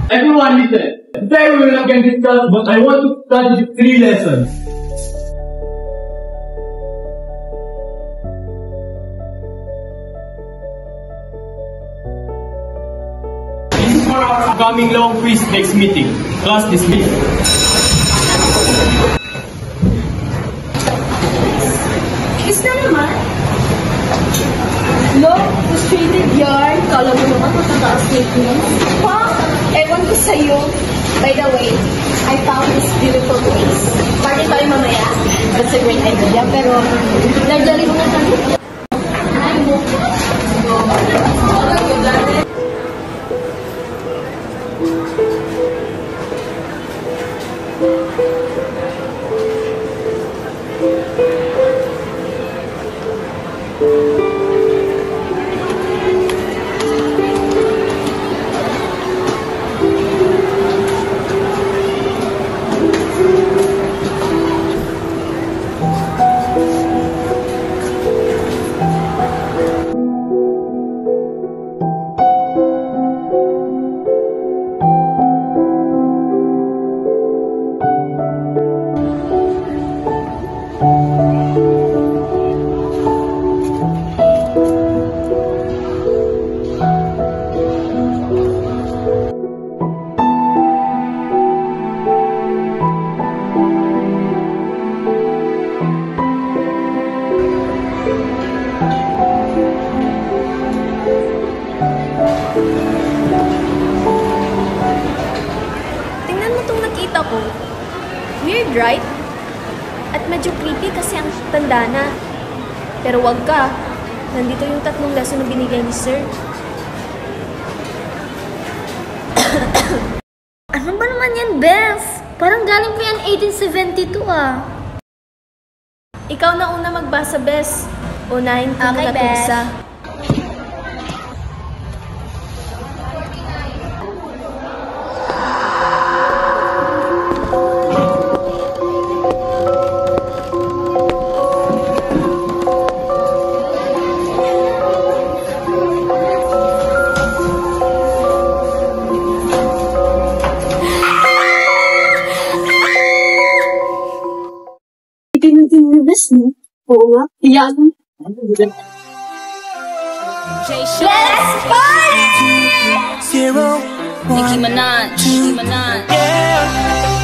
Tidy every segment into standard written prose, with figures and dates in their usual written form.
Everyone listen. Today we will again discuss, but I want to study 3 lessons. This is for our upcoming long quiz next meeting. Class dismissed. Is na naman? Look, frustrated yarn. Kala mo naman matataas niya. Ha? Ewan ko sa'yo. By the way, I found this beautiful place. Party tayo mamaya. That's a great idea. Pero, nagdali mo na tayo. Ay mo. Weird, right? At medyo creepy kasi ang tanda na. Pero wag ka. Nandito yung 3 lesson na binigay ni Sir. Ano ba naman yan, Beth? Parang galing pa yan 1872 ah. Ikaw na una magbasa, Bes. Unahin ko Okay, na Tusa. Tinutinilis mo? Oo nga. Iyan. Let's party! Zero, Nicki Minaj. Nicki Minaj. yeah,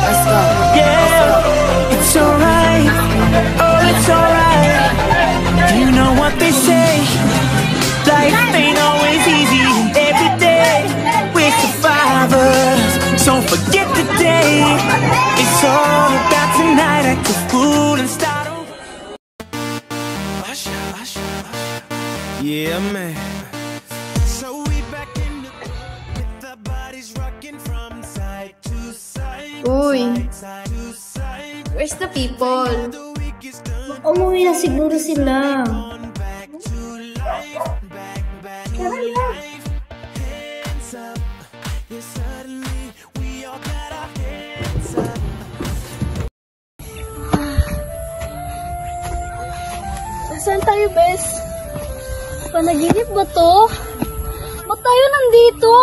Let's go. yeah, it's alright, oh it's alright. You know what they say, life ain't always easy. Every day we're survivors, so forget the day. It's all about tonight, act the fool and start over. Usher, usher, usher. Yeah man. So we back in the with the bodies rocking from side to side. Uy, Side to side. where's the people? The week is done. Umuwi na siguro sila. On back to life. Back to life. Hands up. Yeah, suddenly we all got our hands up. Saan tayo, Bes? Panaginip ba to? Ba't tayo nandito?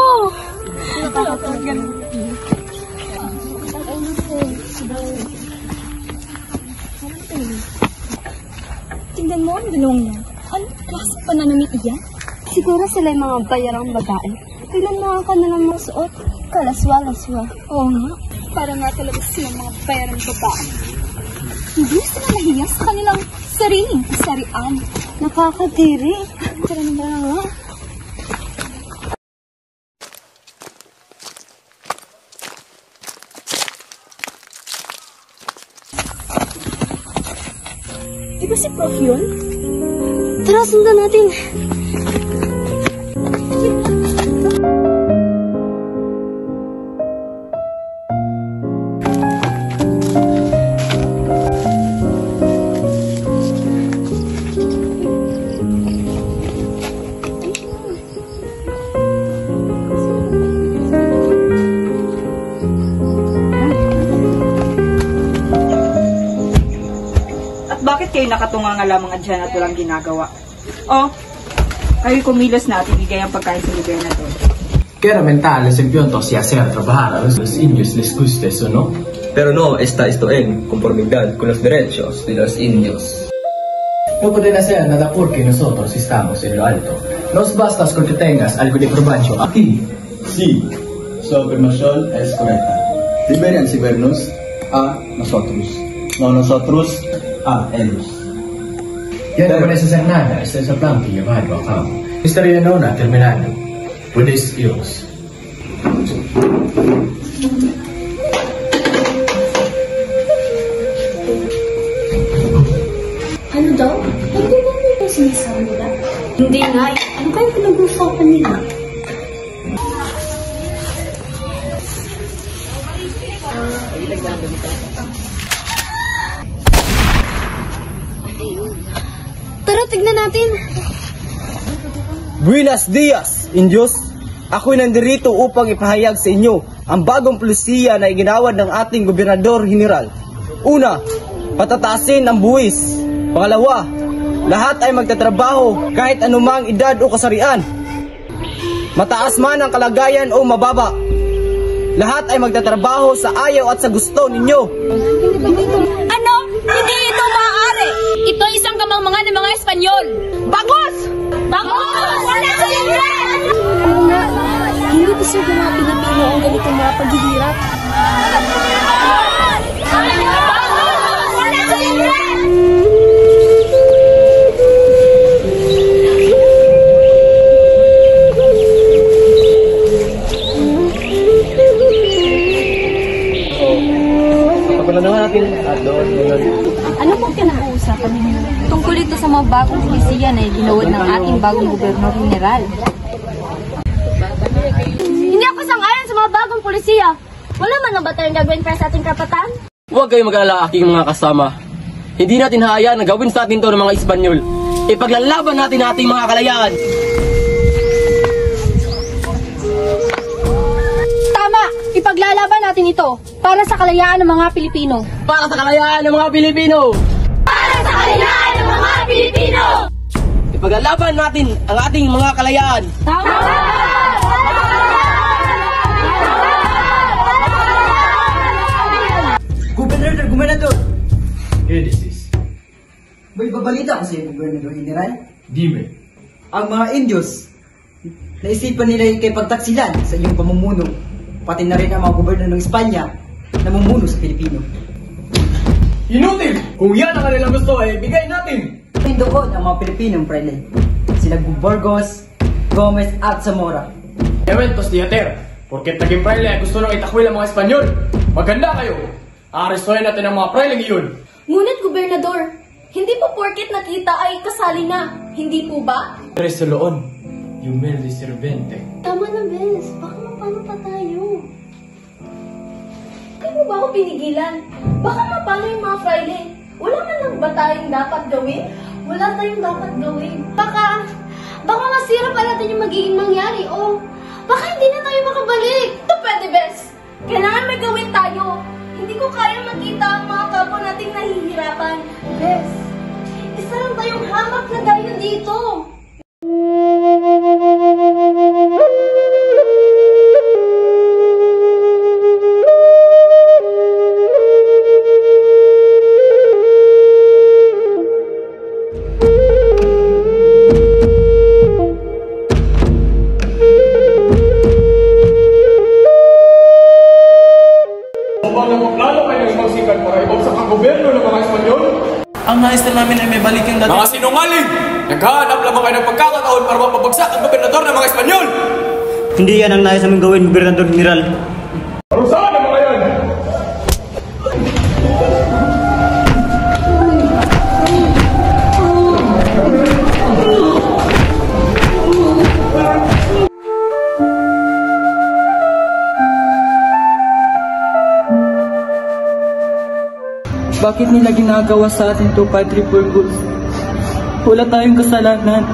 Tingnan mo ang gulong niya. Ano klase pananamit iyan? Siguro sila yung mga bayarang babae. Tingnan mo ang kanilang mga suot. Kalaswa-laswa. Oo nga. Para nga talaga silang mga bayarang babae. Hindi sila nahiya sa kanilang sariling kasarian. Nakakadiri. Tara na nga. Di ba si Prof yun? Tara, sundan natin. Bakit kayo nakatunga nga lamang at dyan at walang ginagawa? Oh, ay kumilos na at ibigay ang pagkain sa gobernador. Chiaramente es impronto si hacer trabajar a los indios les guste eso, ¿no? Pero no está esto en conformidad con los derechos de los indios. No pueden hacer nada porque nosotros estamos en lo alto. Nos basta con que tengas algo de provecho aquí. Sí, su afirmación es correcta. Deberían vernos a nosotros, no nosotros a ellos. Ya no puedes hacer nada, este es el plan que llevarlo a cabo. Estaría en una terminando. Puedes iros. Ano daw? Hindi ba nila sinasabi nila? Hindi nga. Ano kaya pinag-usapan nila? Tara, tignan natin. Buenos dias, Indios! Ako'y nandirito upang ipahayag sa inyo ang bagong polisiya na iginawad ng ating Gobernador General. Una, patataasin ang buwis. Pangalawa, lahat ay magtatrabaho kahit anumang edad o kasarian. Mataas man ang kalagayan o mababa. Lahat ay magtatrabaho sa ayaw at sa gusto ninyo. Ano? Hindi ito maaari! Ito ay isang kamangmangan ng mga Espanyol! Bagos! Bagos! Wala sa Hindi deserve ng mga Pilipino ang ganitong mga paghihirap. Ano pong pinag-uusapan ninyo? Tungkol ito sa mga bagong polisiya na iginawad ng ating bagong Gobernador General. Hindi ako sang-ayon sa mga bagong polisiya. Wala man na ba tayong gagawin para sa ating karapatan? Huwag kayong mag-alala, aking mga kasama. Hindi natin hayaan na gawin sa atin to ng mga Espanyol. Ipaglalaban natin ang ating mga kalayaan. Tama! Ipaglalaban natin ito para sa kalayaan ng mga Pilipino. Para sa kalayaan ng mga Pilipino! Para sa kalayaan ng mga Pilipino! Ipaglalaban natin ang ating mga kalayaan. Tama! Gobernador! ¿Qué dices? May babalita ko sa iyo, Gobernador General. Dime. Ang mga Indios, naisipan nila yung kay pagtaksilan sa iyong pamumuno. Pati na rin ang mga gobernador ng Espanya na mamumuno sa Pilipino. Inutil! Kung yan ang kanilang gusto, bigay natin! Doon ang mga Pilipinong prele. Sila Burgos, Gomez at Zamora. Eventos diater, porque taging praile gusto nang itakwil ang mga Espanyol. Maganda kayo! Arestuhin natin ang mga praile iyon. Ngunit, Gobernador, hindi po porket nakita ay kasali na. Hindi po ba? Resoloon, Yumel de Servente. Tama na, Bes. Baka mapano pa tayo. Hindi mo ba ako pinigilan? Baka mapano yung mga fraile? Wala man lang ba tayong dapat gawin? Wala tayong dapat gawin. Baka masira pa natin yung magiging mangyari o baka hindi na tayo makabalik. Ito pwede, Bes. Kailangan may gawin tayo. Hindi ko kaya makita ang mga kapwa nating nahihirapan. Bes, isa lang tayong hamak na tayo dito. Ang nais na namin ay may balik yung dati. Mga sinungaling! Naghahanap lamang kayo ng pagkakataon para mapabagsak ang gobernador ng mga Espanyol! Hindi yan ang nais namin gawin, Gobernador General. Parusahan ang mga yan! Bakit nila ginagawa sa atin to, Padre Burgos? Wala tayong kasalanan.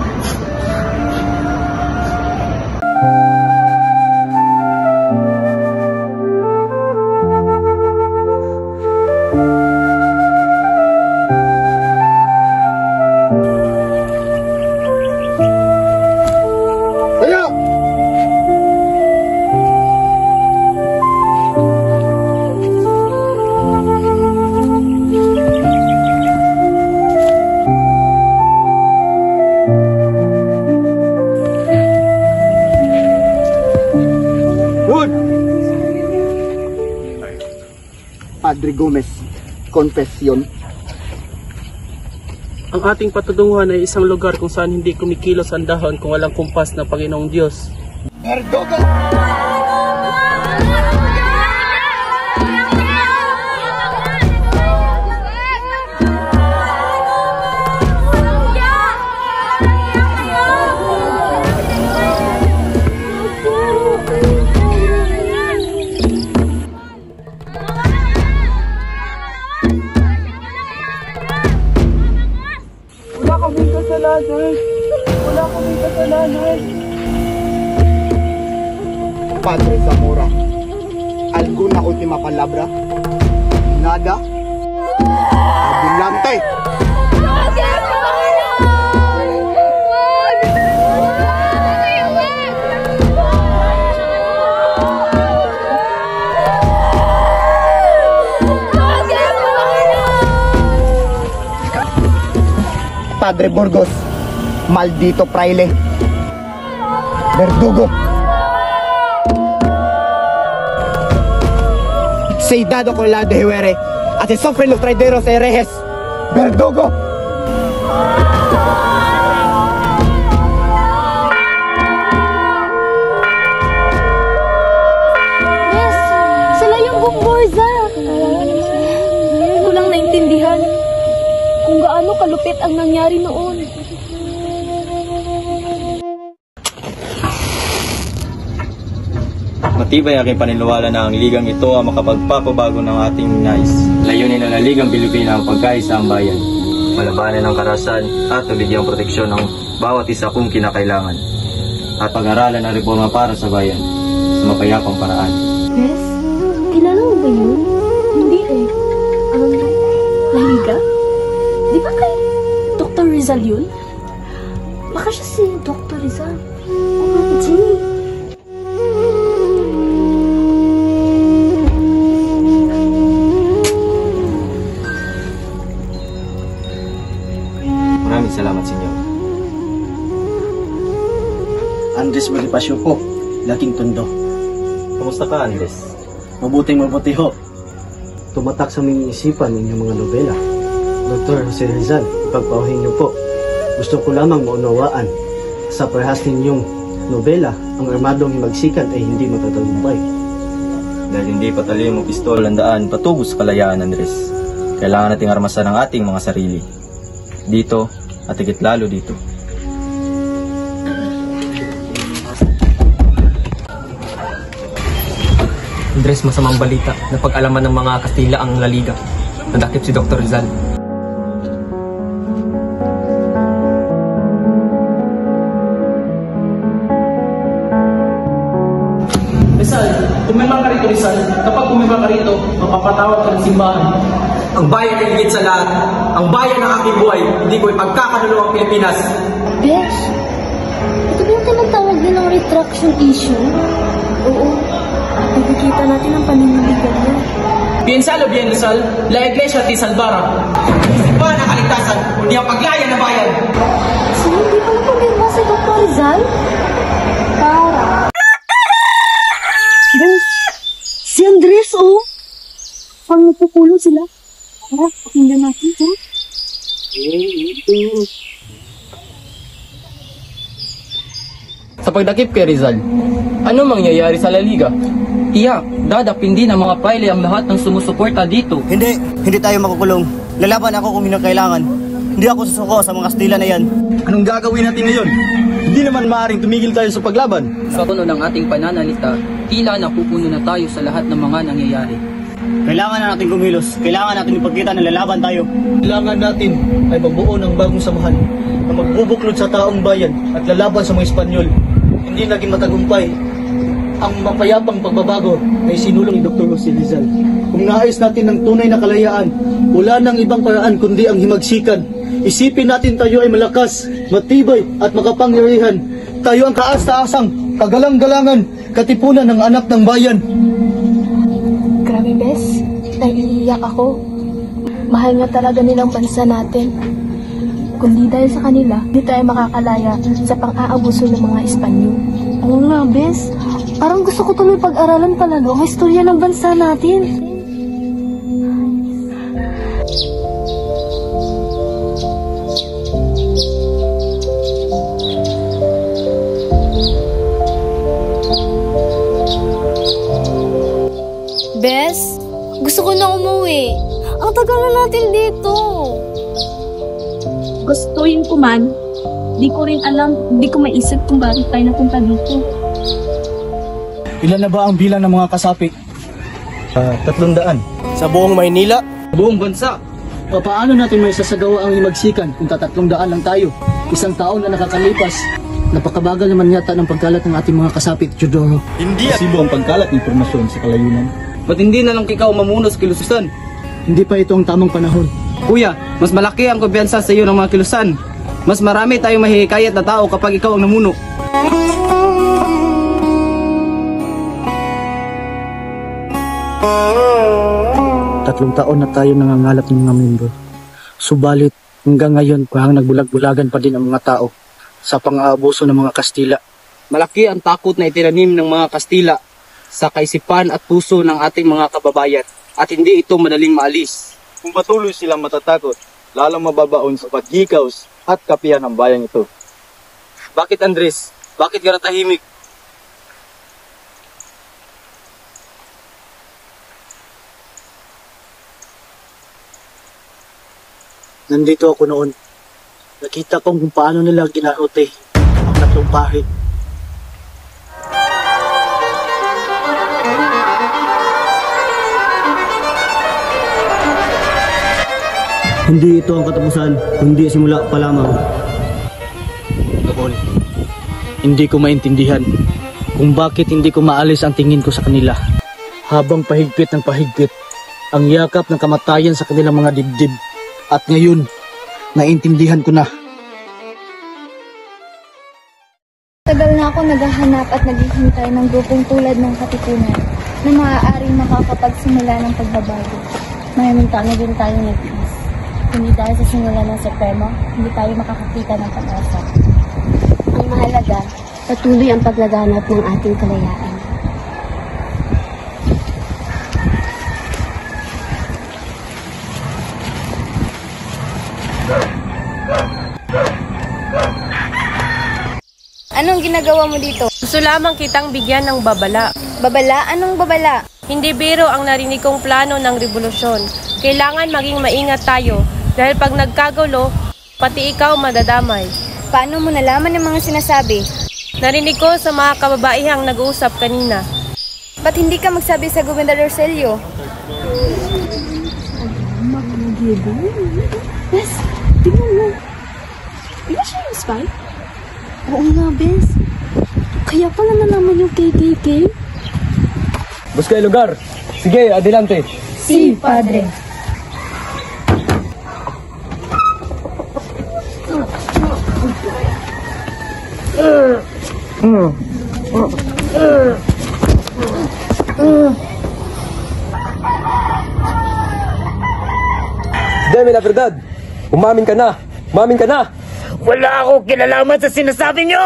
Padre Gomez. Confession. Ang ating patutunguhan ay isang lugar kung saan hindi kumikilos ang dahon kung walang kumpas na Panginoong Diyos. Verdugo! Padre Zamora, ¿alguna última palabra? Nada? Adelante! Padre Burgos, maldito fraile, verdugo. Se dado con la de Huere, así sufren los traideros herejes, verdugo. Yes, sila yung Gumborza. Hindi ko lang naintindihan kung gaano kalupit ang nangyari noon. Matibay aking paniniwala na ang ligang ito ang makapagpapabago ng ating nais. Layunin ng Ligang Pilipina ang pagkaisa ang bayan. Malabanan ng karahasan at nabigyang proteksyon ng bawat isa kung kinakailangan. At pag-aralan ang reforma para sa bayan sa mapayapang paraan. Yes, kilala mo ba yun? Hindi eh. Lahiga? Di ba kay Dr. Rizal yun? Baka siya si Dr. Rizal. O bakit siya? Maraming salamat sa inyo. Andres Bonifacio po, Laking Tondo. Kumusta ka, Andres? Mabuting mabuti ho. Tumatak sa mga isipan ninyong mga nobela. Dr. Jose Rizal, ipagpauhin niyo po. Gusto ko lamang maunawaan sa parehas ninyong nobela, ang armadong himagsikan ay hindi matatagumpay. Dahil hindi patalim mo pistol ang daan patungo sa kalayaan, Andres. Kailangan nating armasan ang ating mga sarili. Dito at higit lalo dito. Andres, masamang balita na pag-alaman ng mga Kastila ang La Liga. Nadakip si Dr. Rizal. Rizal, kumima ka rito, Rizal. Kapag kumima ka rito, mapapatawad ka ng simbahan. Ang bayan ay higit sa lahat. Ang bayan ng aking buhay, hindi ko ipagkakanulo ang Pilipinas. Besh, ito ba yung tinatawag nilang retraction issue? Oo, nakikita natin ang paniniligan niya. Piensalo bien, Rizal. La Iglesia ti salvara. Simbahan ang kaligtasan, kundi ang paglaya ng bayan. So, hindi pa na pumirma si Dr. Rizal? Para. Besh, si Andres, oh. Pang napupulo sila. Tara, pakinggan natin, ha? Sa pagdakip kay Rizal, ano mangyayari sa La Liga? Tiyak, dadapindi ng mga paile ang lahat ng sumusuporta dito. Hindi tayo makukulong. Lalaban ako kung hinakailangan. Hindi ako susuko sa mga Kastila na yan. Anong gagawin natin ngayon? Hindi naman maaaring tumigil tayo sa paglaban. Sa tono ng ating pananalita, tila napupuno na tayo sa lahat ng mga nangyayari. Kailangan na natin kumilos. Kailangan natin ipagkita na lalaban tayo. Kailangan natin ay magbuo ng bagong samahan na magbubuklod sa taong bayan at lalaban sa mga Espanyol. Hindi naging matagumpay ang mapayapang pagbabago na isinulong ni Dr. Jose Rizal. Kung nais natin ng tunay na kalayaan, wala nang ibang paraan kundi ang himagsikan. Isipin natin tayo ay malakas, matibay at makapangyarihan. Tayo ang kaasta-asang, kagalang-galangan, katipunan ng anak ng bayan. Grabe, Bes. Naiiyak ako. Mahal nga talaga nilang bansa natin. Kundi dahil sa kanila, hindi tayo makakalaya sa pang-aabuso ng mga Espanyol. Oo nga, Bes. Parang gusto ko tuloy pag-aralan palalo ang istorya ng bansa natin. Gusto ko na umuwi. Ang tagal na natin dito. Gustuin ko man, di ko rin alam, di ko maisip kung bakit tayo napunta dito. Ilan na ba ang bilang ng mga kasapi? 300. Sa buong Maynila? Buong bansa? Paano natin may sasagawa ang himagsikan kung 300 lang tayo? Isang taon na nakakalipas. Napakabagal naman yata ng pagkalat ng ating mga kasapit, Teodoro. Hindi posible ang pagkalat ng impormasyon sa kalayunan. Ba't hindi na lang ikaw mamuno sa kilususan? Hindi pa ito ang tamang panahon. Kuya, mas malaki ang kumpiyansa sa iyo ng mga kilusan. Mas marami tayong mahihikayat na tao kapag ikaw ang namuno. Tatlong taon na tayo nangangalap ng mga membro. Subalit, hanggang ngayon parang nagbulag-bulagan pa din ang mga tao sa pang-aabuso ng mga Kastila. Malaki ang takot na itinanim ng mga Kastila sa kaisipan at puso ng ating mga kababayan at hindi ito madaling maalis. Kung patuloy silang matatakot, lalong mababaon sa paghikaos at kapihan ng bayang ito. Bakit, Andres? Bakit ka natahimik? Nandito ako noon. Nakita kong kung paano nila ginaote ang tatlong pari. Hindi ito ang katapusan, hindi simula pa lamang. Gabon, hindi ko maintindihan kung bakit hindi ko maalis ang tingin ko sa kanila. Habang pahigpit ng pahigpit, ang yakap ng kamatayan sa kanilang mga dibdib. At ngayon, naintindihan ko na. Tagal na ako naghahanap at naghihintay ng grupong tulad ng Katipunan na maaaring makakapagsimula ng pagbabago. Mayamintana din tayo nag-iis. Hindi dahil sa simula ng Supremo, hindi tayo makakakita ng pag-asa. Ang mahalaga, patuloy ang paglaganap ng ating kalayaan. Anong ginagawa mo dito? Gusto lamang kitang bigyan ng babala. Babala? Anong babala? Hindi biro ang narinig kong plano ng revolusyon. Kailangan maging maingat tayo dahil pag nagkagulo, pati ikaw madadamay. Paano mo nalaman ang mga sinasabi? Narinig ko sa mga kababaihang nag-uusap kanina. Ba't hindi ka magsabi sa Gobernador Celio? Bes, tingnan mo. Di ba siya yung spy? Oo nga, Bes. Kaya pala nalaman yung KKK? Busca el lugar. Sige, adelante. Si, Padre. Deme la verdad. Umamin ka na. Umamin ka na. Wala akong kinalaman sa sinasabi niyo!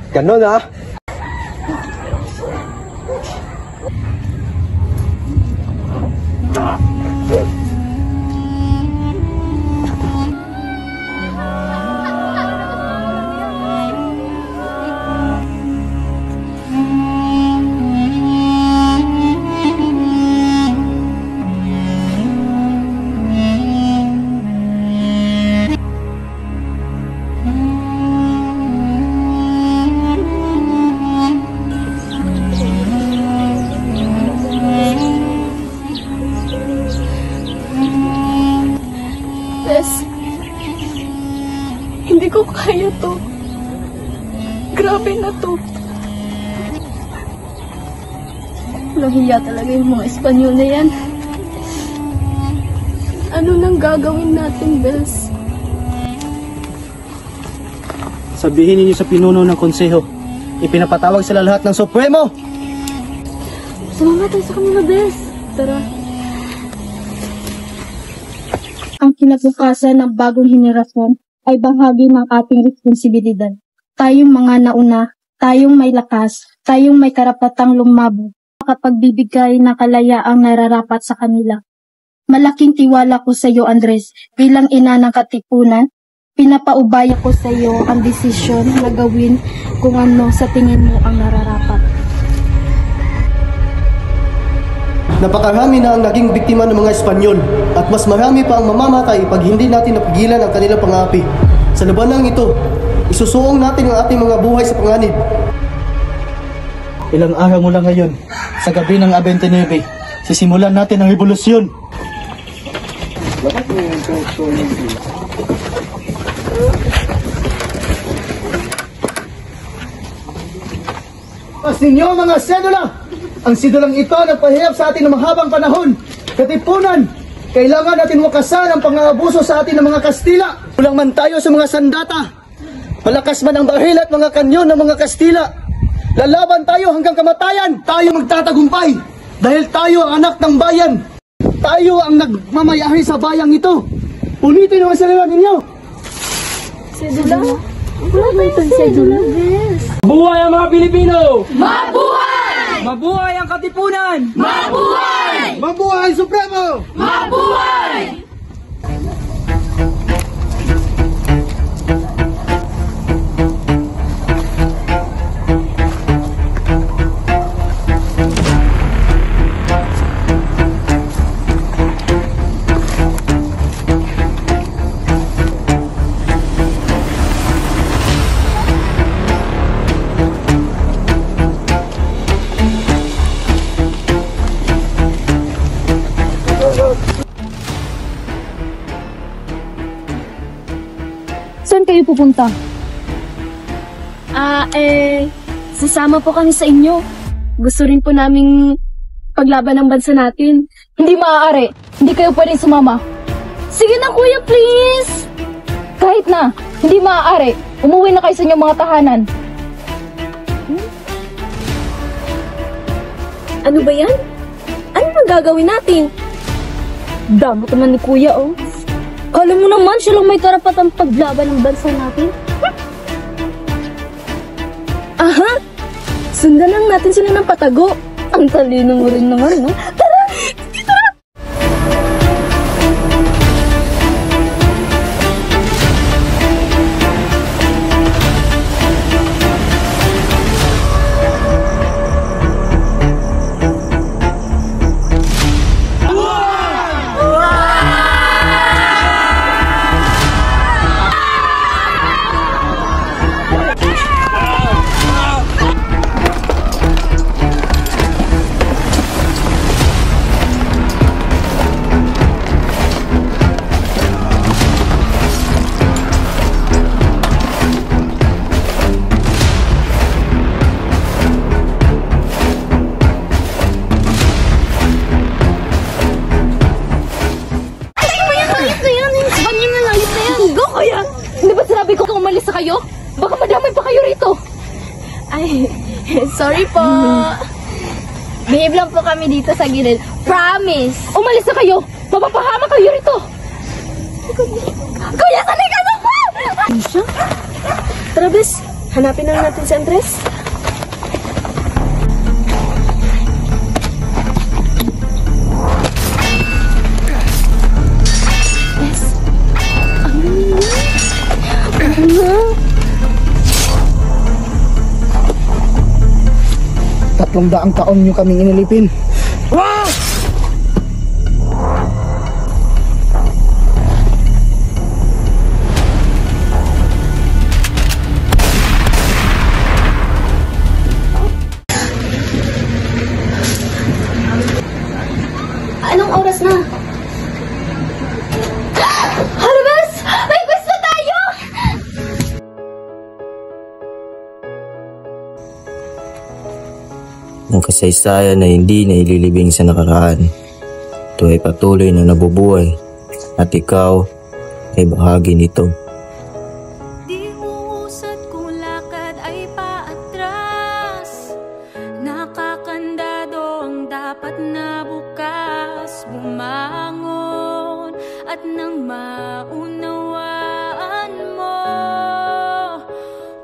Ganon ah. Hindi ko kaya to. Grabe na to. Lahiya talaga yung mga Espanyol na yan. Ano nang gagawin natin, Bes? Sabihin ninyo sa pinuno ng konseho. Ipinapatawag sila lahat ng Supremo. Sumama tayo sa kanila, Bes. Tara. Ang kinabukasan ng bagong henerasyon ay bahagi ng ating responsibilidad. Tayong mga nauna, tayong may lakas, tayong may karapatang lumabo, makapagbibigay ng kalayaang nararapat sa kanila. Malaking tiwala ko sa iyo, Andres, bilang ina ng Katipunan. Pinapaubaya ko sa iyo ang desisyon na gawin kung ano sa tingin mo ang nararapat. Napakarami na ang naging biktima ng mga Espanyol at mas marami pa ang mamamatay pag hindi natin napigilan ang kanilang pang-aapi. Sa labanang ito, isusuong natin ang ating mga buhay sa panganib. Ilang araw mula ngayon, sa gabi ng 29, sisimulan natin ang revolusyon. Pas ninyo mga sedula! Ang sidulang ito nagpahirap sa atin ng mahabang panahon. Katipunan, kailangan natin wakasan ang pang-aabuso sa atin ng mga Kastila. Kulang man tayo sa mga sandata. Malakas man ang baril at mga kanyon ng mga Kastila. Lalaban tayo hanggang kamatayan. Tayo magtatagumpay dahil tayo ang anak ng bayan. Tayo ang nagmamayari sa bayang ito. Ulitin ang salita ninyo. Sedula? Wala ba itong sedula, Bes? Mabuhay ang mga Pilipino! Mabuhay! Mabuhay ang Katipunan! Mabuhay! Mabuhay ang Supremo! Mabuhay! Saan kayo pupunta? Sasama po kami sa inyo. Gusto rin po naming paglaban ng bansa natin. Hindi maaari. Hindi kayo pwedeng sumama. Sige na kuya, please! Kahit na, hindi maaari. Umuwi na kayo sa inyong mga tahanan. Ano ba yan? Ano bang gagawin natin? Damot naman ni kuya, oh. Alam mo naman, siya lang may karapatang paglaban ng bansa natin. Aha! Sundan lang natin sila ng patago. Ang talino mo rin naman, no? Tara! Tara! Kayo? Baka madamay pa kayo rito. Ay, sorry po. Behave lang po kami dito sa gilid. Promise. Umalis na kayo. Mapapahama kayo rito. Kuya, sanay ka na po! Ano siya? Tara, Bes. Hanapin na natin si Andres. Bes. Tatlong daang taon nyo kaming inilipin. Wow! Anong oras na? Harvest! May gusto tayo! Ang kasaysayan na hindi na ililibing sa nakaraan. Ito ay patuloy na nabubuhay at ikaw ay bahagi nito. Di uusad kung lakad ay paatras. Nakakandado ang dapat na bukas. Bumangon at nang maunawaan mo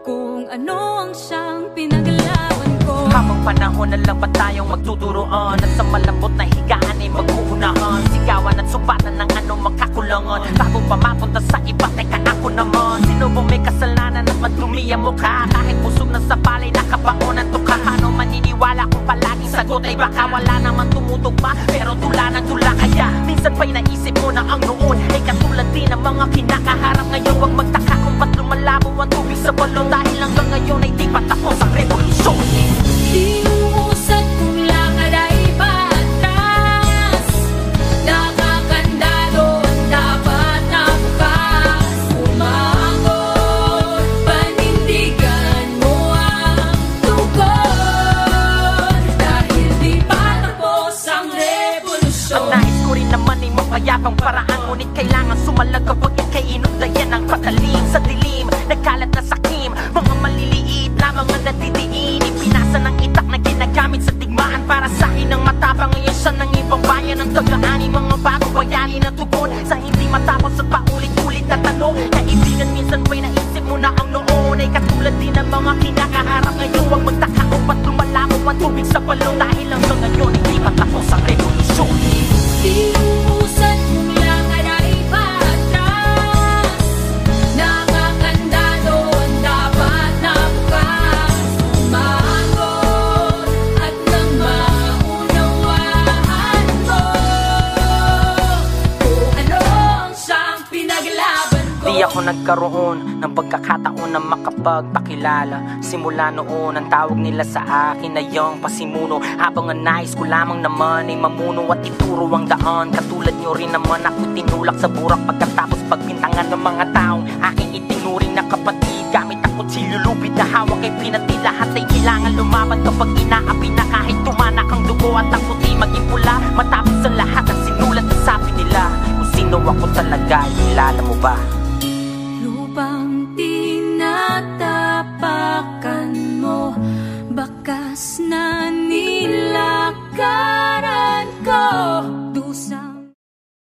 kung ano ang siyang pinaglaban ko. Habang panahon na lang ba tayong magtuturoan at sa malambot na higaan ay mag-uunahan. Sigawan at subatan ng anong makakulangan bago pa mapunta sa iba. Teka ako naman, sino bang may kasalanan at madumi ang mukha? Kahit pusog na sa palay nakabaon ang tukha. Paano maniniwala kung palaging sagot ay baka wala naman tumutugma, pero tula ng tula. Kaya minsan pa'y naisip mo na ang noon ay katulad din ng mga kinakaharap ngayon. Huwag magtaka kung ba't lumalabo ang tubig sa balon, dahil hanggang ngayon ay di pa tapos ang revolusyon. Di uusad kung lakad ay patras, nakakandado ang dapat na bukas. Umangon, panindigan mo ang tugon, dahil di pa tapos ang revolusyon. Ang nais ko rin naman ay mapayapang paraan, ngunit kailangan sumalag kapag ika'y inundayan ng patalim. Sa dilim, nagkalat na sakim, mga maliliit na mga nadidiin, ipinasa ng itak na ginagamit sa digmaan para sa akin ang matapang. Ngayon siya ng ibang bayan ng tagaan, mga bagong bayani na tugon sa hindi matapos at paulit-ulit na tanong. Kaibigan, minsan ba'y naisip mo na ang noon ay katulad din ng mga kinakaharap ngayon? Huwag magtaka kung ba't lumalabo ang tubig sa balon, dahil hanggang ngayon hindi pa tapos ang revolusyon. Di uusad kung lakad ay patras, nakakandado ang dapat na bukas. Umangon at nang maunawaan mo kung ano ang siyang pinaglaban ko. Di ako nagkaroon ng pagkakataon na makapagpakilala. Simula noon ang tawag nila sa akin ay yung pasimuno, habang ang nais ko lamang naman ay mamuno at ituro ang daan. Katulad nyo rin naman ako tinulak sa burak, pagkatapos pagbintangan ng mga taong aking itinuring na kapatid. Gamit ang kutsilyo lupit na hawak ay pinati, lahat ay kailangan lumaban kapag inaapi na, kahit tumanak ang dugo at ang puti maging pula. Matapos sa lahat ang sinulat na sabi nila, kung sino ako talaga, kilala mo ba? Lupang tinatapakan mo, bakas na nilakaran ko.